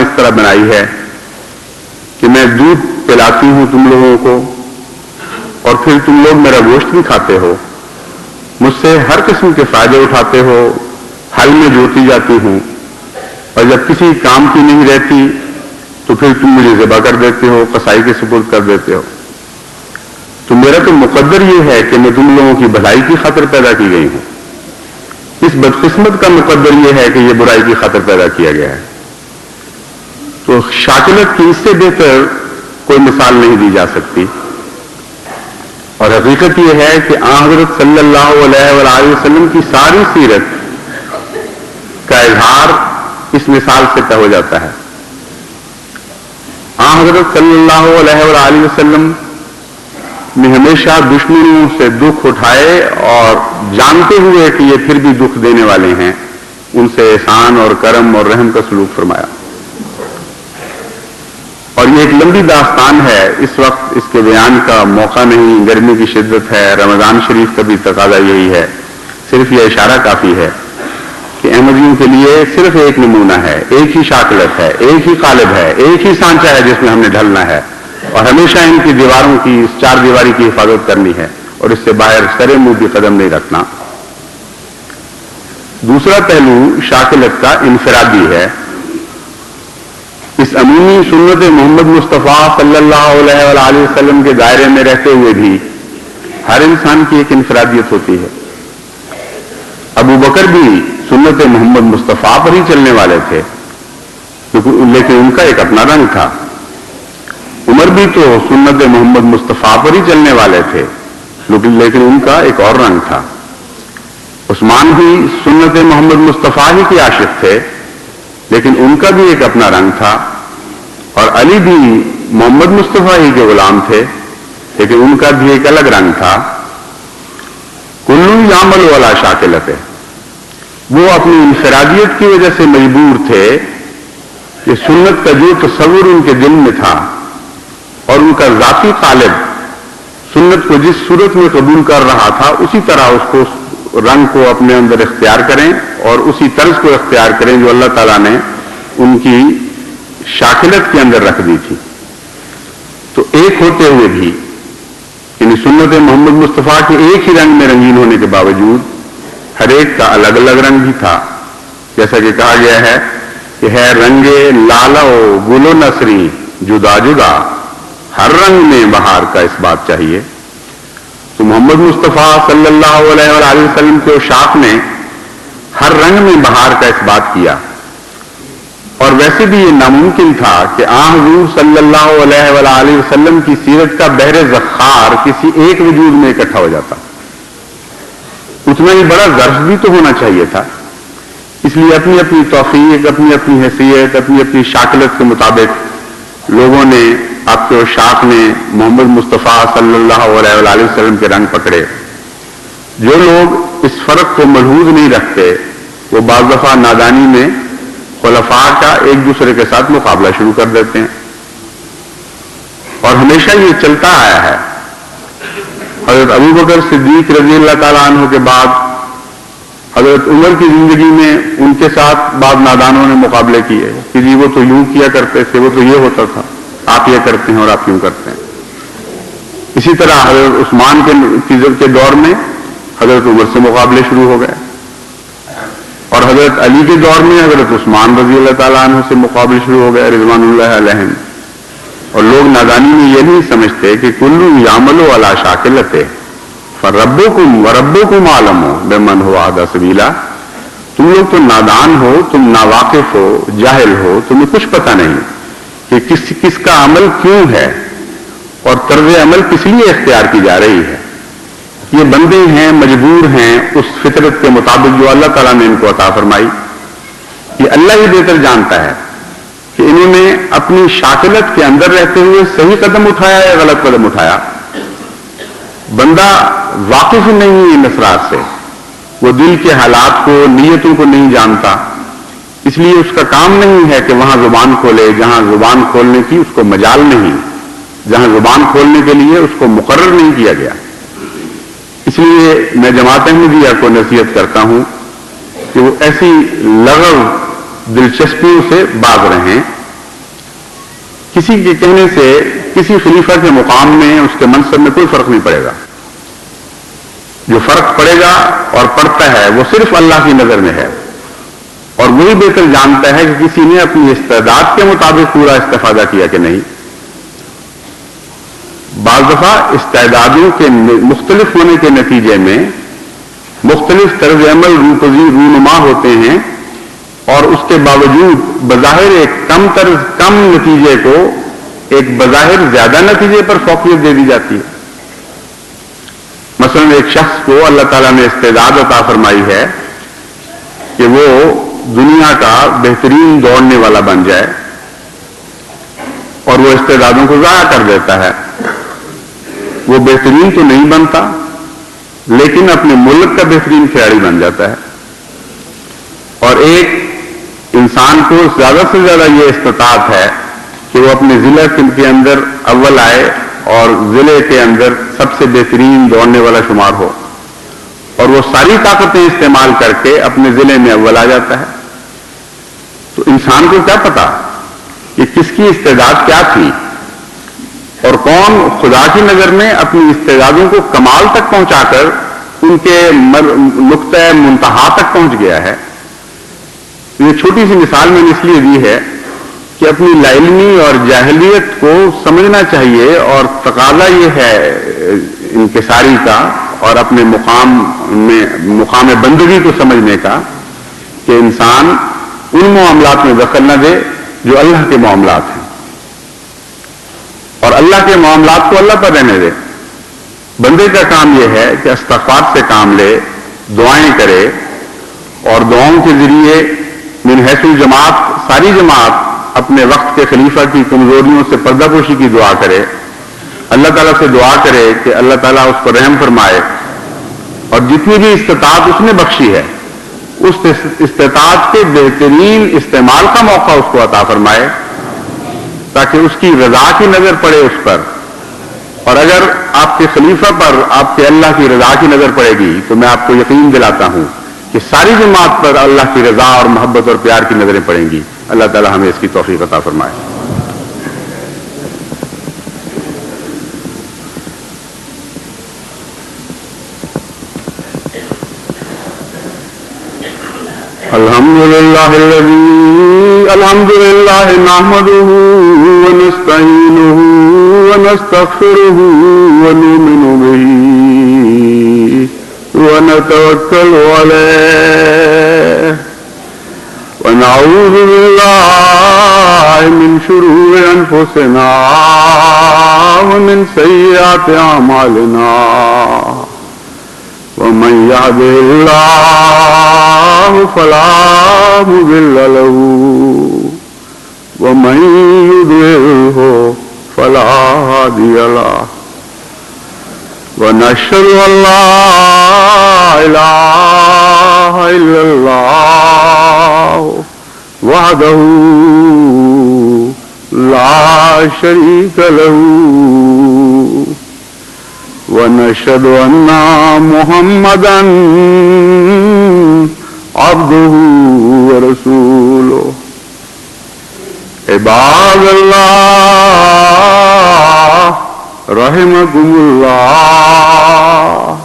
اس طرح بنائی ہے کہ میں دودھ پلاتی ہوں تم لوگوں کو اور پھر تم لوگ میرا گوشت بھی کھاتے ہو، مجھ سے ہر قسم کے فائدے اٹھاتے ہو، حل میں جوتی جاتی ہوں، اور جب کسی کام کی نہیں رہتی تو پھر تم مجھے ذبح کر دیتے ہو، قصائی کے سپرد کر دیتے ہو۔ تو میرا تو مقدر یہ ہے کہ میں تم لوگوں کی بھلائی کی خاطر پیدا کی گئی ہوں، اس بدقسمت کا مقدر یہ ہے کہ یہ برائی کی خاطر پیدا کیا گیا ہے۔ تو شاکلت کی اس سے بہتر کوئی مثال نہیں دی جا سکتی، اور حقیقت یہ ہے کہ آن حضرت صلی اللہ علیہ وآلہ وسلم کی ساری سیرت کا اظہار اس مثال سے طے ہو جاتا ہے۔ آن حضرت صلی اللہ علیہ وآلہ وسلم نے ہمیشہ دشمنوں سے دکھ اٹھائے اور جانتے ہوئے کہ یہ پھر بھی دکھ دینے والے ہیں ان سے احسان اور کرم اور رحم کا سلوک فرمایا۔ اور یہ ایک لمبی داستان ہے، اس وقت اس کے بیان کا موقع نہیں، گرمی کی شدت ہے، رمضان شریف کا بھی تقاضا یہی ہے، صرف یہ اشارہ کافی ہے کہ احمدیوں کے لیے صرف ایک نمونہ ہے، ایک ہی شاکلت ہے، ایک ہی قالب ہے، ایک ہی سانچہ ہے جس میں ہم نے ڈھلنا ہے، اور ہمیشہ ان کی دیواروں کی، اس چار دیواری کی حفاظت کرنی ہے اور اس سے باہر سرے منہ بھی قدم نہیں رکھنا۔ دوسرا پہلو شاکلت کا انفرادی ہے۔ اس عمومی سنت محمد مصطفیٰ صلی اللہ علیہ وآلہ وسلم کے دائرے میں رہتے ہوئے بھی ہر انسان کی ایک انفرادیت ہوتی ہے۔ ابو بکر بھی سنت محمد مصطفیٰ پر ہی چلنے والے تھے، لیکن ان کا ایک اپنا رنگ تھا۔ عمر بھی تو سنت محمد مصطفیٰ پر ہی چلنے والے تھے، لیکن ان کا ایک اور رنگ تھا۔ عثمان بھی سنت محمد مصطفیٰ ہی کے عاشق تھے، لیکن ان کا بھی ایک اپنا رنگ تھا، اور علی بھی محمد مصطفیٰ ہی کے غلام تھے، لیکن ان کا بھی ایک الگ رنگ تھا۔ کلو یعمل علی شاکلتہ، وہ اپنی انفرادیت کی وجہ سے مجبور تھے کہ سنت کا جو تصور ان کے دل میں تھا اور ان کا ذاتی قالب سنت کو جس صورت میں قبول کر رہا تھا اسی طرح اس کو رنگ کو اپنے اندر اختیار کریں اور اسی طرز کو اختیار کریں جو اللہ تعالیٰ نے ان کی شاکلت کے اندر رکھ دی تھی۔ تو ایک ہوتے ہوئے بھی یعنی سنت محمد مصطفیٰ کے ایک ہی رنگ میں رنگین ہونے کے باوجود ہر ایک کا الگ الگ رنگ بھی تھا، جیسا کہ کہا گیا ہے کہ ہے رنگے لالا و گل و نسری جدا جدا، ہر رنگ میں بہار کا اس بات چاہیے۔ تو محمد مصطفیٰ صلی اللہ علیہ وآلہ وسلم کے شاخ نے ہر رنگ میں بہار کا اس بات کیا، اور ویسے بھی یہ ناممکن تھا کہ حضور صلی اللہ علیہ وآلہ وسلم کی سیرت کا بحر ذخار کسی ایک وجود میں اکٹھا ہو جاتا، اتنا ہی بڑا ظرف بھی تو ہونا چاہیے تھا۔ اس لیے اپنی اپنی توفیق، اپنی اپنی حیثیت، اپنی اپنی شاکلت کے مطابق لوگوں نے، آپ کے شاخ نے محمد مصطفیٰ صلی اللہ علیہ وآلہ وسلم کے رنگ پکڑے۔ جو لوگ اس فرق کو ملحوظ نہیں رکھتے وہ بعض دفعہ نادانی میں خلفاء کا ایک دوسرے کے ساتھ مقابلہ شروع کر دیتے ہیں، اور ہمیشہ یہ چلتا آیا ہے۔ حضرت ابو بکر صدیق رضی اللہ تعالیٰ عنہ کے بعد حضرت عمر کی زندگی میں ان کے ساتھ بعض نادانوں نے مقابلے کیے کہ جی وہ تو یوں کیا کرتے تھے، وہ تو یہ ہوتا تھا، آپ یہ کرتے ہیں اور آپ یوں کرتے ہیں۔ اسی طرح حضرت عثمان کے دور میں حضرت عمر سے مقابلے شروع ہو گئے، اور حضرت علی کے دور میں حضرت عثمان رضی اللہ تعالیٰ عنہ سے مقابلے شروع ہو گئے رضوان اللہ علیہم۔ اور لوگ نادانی میں یہ نہیں سمجھتے کہ کلو یعمل علی شاکلتہ فربکم وربکم عالم بمن هو اهدی سبیلا، تم لوگ تو نادان ہو، تم ناواقف ہو، جاہل ہو، تمہیں کچھ پتہ نہیں کہ کس کا عمل کیوں ہے اور طرز عمل کس لیے اختیار کی جا رہی ہے۔ یہ بندے ہیں، مجبور ہیں اس فطرت کے مطابق جو اللہ تعالیٰ نے ان کو عطا فرمائی۔ یہ اللہ ہی بہتر جانتا ہے کہ انہوں نے اپنی شاکلت کے اندر رہتے ہوئے صحیح قدم اٹھایا یا غلط قدم اٹھایا۔ بندہ واقف نہیں ہے ان اسرار سے، وہ دل کے حالات کو، نیتوں کو نہیں جانتا، اس لیے اس کا کام نہیں ہے کہ وہاں زبان کھولے جہاں زبان کھولنے کی اس کو مجال نہیں، جہاں زبان کھولنے کے لیے اس کو مقرر نہیں کیا گیا۔ اس لیے میں جماعت احمدیہ کو نصیحت کرتا ہوں کہ وہ ایسی لغو دلچسپیوں سے باز رہیں کسی کے کہنے سے کسی خلیفہ کے مقام میں، اس کے منصب میں کوئی فرق نہیں پڑے گا. جو فرق پڑے گا اور پڑتا ہے وہ صرف اللہ کی نظر میں ہے، اور وہی بہتر جانتا ہے کہ کسی نے اپنی استعداد کے مطابق پورا استفادہ کیا کہ نہیں. بعض دفعہ استعدادوں کے مختلف ہونے کے نتیجے میں مختلف طرز عمل رونما ہوتے ہیں، اور اس کے باوجود بظاہر ایک کم نتیجے کو ایک بظاہر زیادہ نتیجے پر فوقیت دے دی جاتی ہے. مثلا ایک شخص کو اللہ تعالیٰ نے استعداد عطا فرمائی ہے کہ وہ دنیا کا بہترین دوڑنے والا بن جائے، اور وہ استعدادوں کو ضائع کر دیتا ہے. وہ بہترین تو نہیں بنتا، لیکن اپنے ملک کا بہترین کھلاڑی بن جاتا ہے. اور ایک انسان کو زیادہ سے زیادہ یہ استطاعت ہے کہ وہ اپنے ضلع کے اندر اول آئے اور ضلع کے اندر سب سے بہترین دوڑنے والا شمار ہو، اور وہ ساری طاقتیں استعمال کر کے اپنے ضلع میں اول آ جاتا ہے. تو انسان کو کیا پتا کہ کس کی استعداد کیا تھی، اور کون خدا کی نظر میں اپنی استعدادوں کو کمال تک پہنچا کر ان کے نقطۂ منتہا تک پہنچ گیا ہے. یہ چھوٹی سی مثال میں نے اس لیے دی ہے کہ اپنی لاعلمی اور جاہلیت کو سمجھنا چاہیے، اور تقاضا یہ ہے انکساری کا اور اپنے مقام بندگی کو سمجھنے کا کہ انسان ان معاملات میں دخل نہ دے جو اللہ کے معاملات ہیں، اور اللہ کے معاملات کو اللہ پر رہنے دے. بندے کا کام یہ ہے کہ استغفار سے کام لے، دعائیں کرے، اور دعاؤں کے ذریعے من حیث الجماعت ساری جماعت اپنے وقت کے خلیفہ کی کمزوریوں سے پردہ پوشی کی دعا کرے، اللہ تعالیٰ سے دعا کرے کہ اللہ تعالیٰ اس پر رحم فرمائے، اور جتنی بھی استطاعت اس نے بخشی ہے اس استطاعت کے بہترین استعمال کا موقع اس کو عطا فرمائے، تاکہ اس کی رضا کی نظر پڑے اس پر. اور اگر آپ کے خلیفہ پر آپ کے اللہ کی رضا کی نظر پڑے گی تو میں آپ کو یقین دلاتا ہوں کہ ساری جماعت پر اللہ کی رضا اور محبت اور پیار کی نظریں پڑیں گی. اللہ تعالی ہمیں اس کی توفیق عطا فرمائے. الحمد للہ نحمده ونستعینه ونستغفره ونؤمن به ونتوكل عليه ونعوذ بالله من شرور أنفسنا ومن سيئات أعمالنا ومن يهده الله فلا مضل له ومن يضلله فلا هادي له ونشهد أن لا إله إلا الله وحده لا شريك له ونشهد أن محمدا عبده ورسوله. عباد الله رحمكم الله،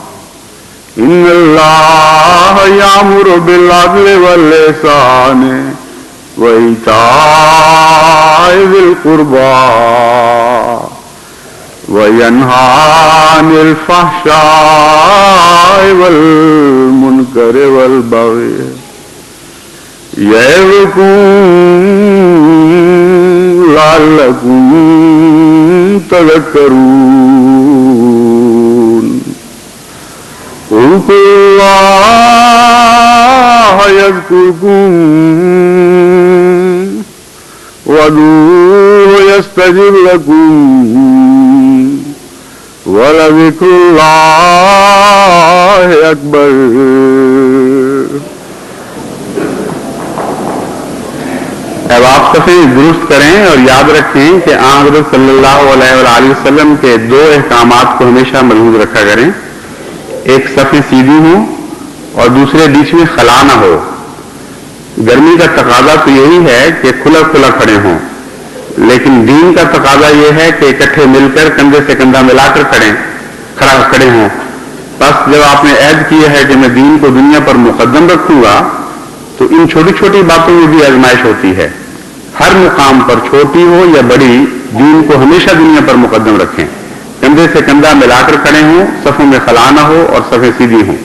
إن الله يأمر بالعدل والإحسان وإيتاء ذي القربى وينهى عن الفحشاء والمنكر والبغي يعظكم لعلكم تذكرون. اذكروا الله يذكركم وادعوه يستجب لكم ولذكر الله أكبر. اب آپ صفحے درست کریں اور یاد رکھیں کہ آن حضرت صلی اللہ علیہ وآلہ وسلم کے دو احکامات کو ہمیشہ ملحوظ رکھا کریں. ایک صفحے سیدھی ہوں اور دوسرے بیچ میں خلا نہ ہو. گرمی کا تقاضا تو یہی ہے کہ کھلا کھلا کھڑے ہوں، لیکن دین کا تقاضا یہ ہے کہ اکٹھے مل کر کندھے سے کندھا ملا کر کھڑے ہوں. بس جب آپ نے عہد کیا ہے کہ میں دین کو دنیا پر مقدم رکھوں گا تو ان چھوٹی چھوٹی باتوں میں بھی آزمائش ہوتی ہے. ہر مقام پر چھوٹی ہو یا بڑی دین کو ہمیشہ دنیا پر مقدم رکھیں. کندھے سے کندھا ملا کر کھڑے ہوں, صفوں میں خلا نہ ہو اور صفیں سیدھی ہوں.